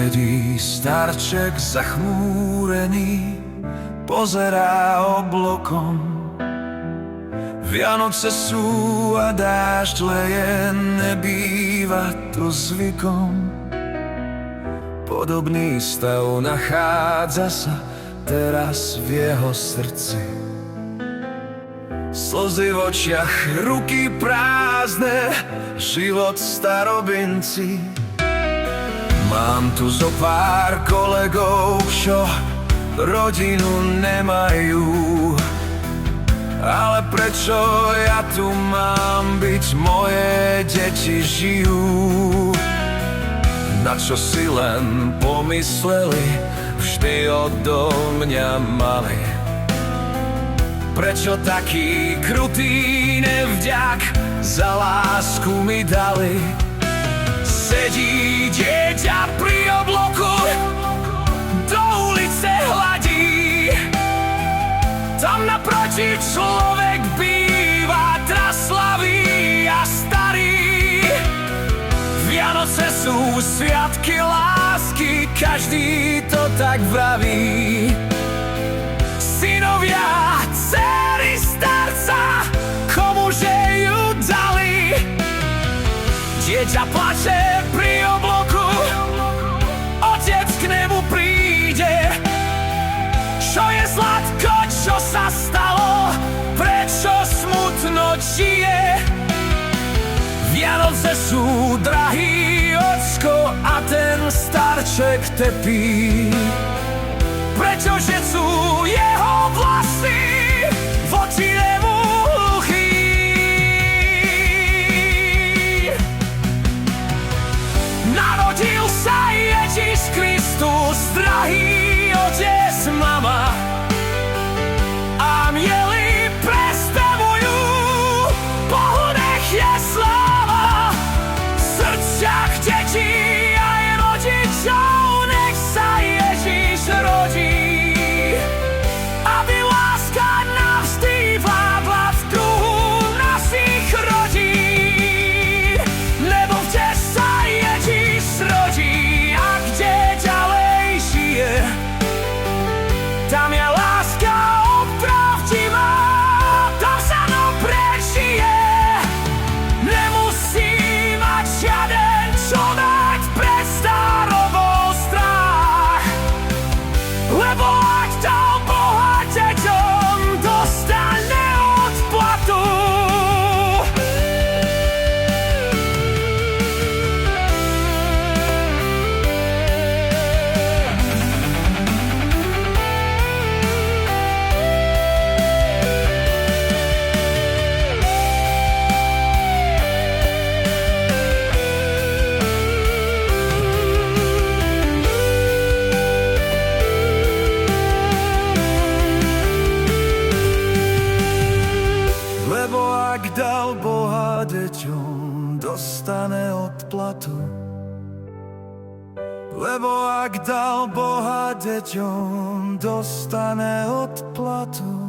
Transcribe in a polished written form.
Sedí starček zachmúrený, pozerá oblokom. Vianoce sú a dážď leje, nebýva to zvykom. Podobný stav nachádza sa teraz v jeho srdci. Slzy v očiach, ruky prázdne, život starobinci. Mám tu zo pár kolegov, čo rodinu nemajú. Ale prečo ja tu mám byť, moje deti žijú. Na čo si len pomysleli, vždy odo mňa mali. Prečo taký krutý nevďak za lásku mi dali? Sedí dieťa pri obloku, do ulice hladí. Tam naproti človek býva traslavý a starý. Vianoce sú sviatky lásky, každý to tak vraví. Synovia, dcery starca, komuže ju dali? Dieťa plače pri obloku, otec k nemu príde. Čo je zlatko, čo sa stalo, prečo smutno žije? Vianoce sú drahý, ocko, a ten starček trpí. Pretože sú jeho vlasy voči nemu hluchý. Narodil sa Ježiš Kristus, drahý otec, mama. Anjeli predstavujú, Bohu nech je sláva. V srdciach detí aj rodičov nech sa Ježiš rodí. Aby láska navždy vládla v kruhu našich rodín. Lebo kde sa Ježiš rodí a kde ďalej žije, tam je láska opravdivá, tam sa mnou prežije. Nemusí mať žiaden človek pred starobou strach, lebo ak dal Boha deťom, dostane odplatu. Lebo ak dal Boha deťom, dostane odplatu. Lebo ak dal Boha deťom, dostane odplatu.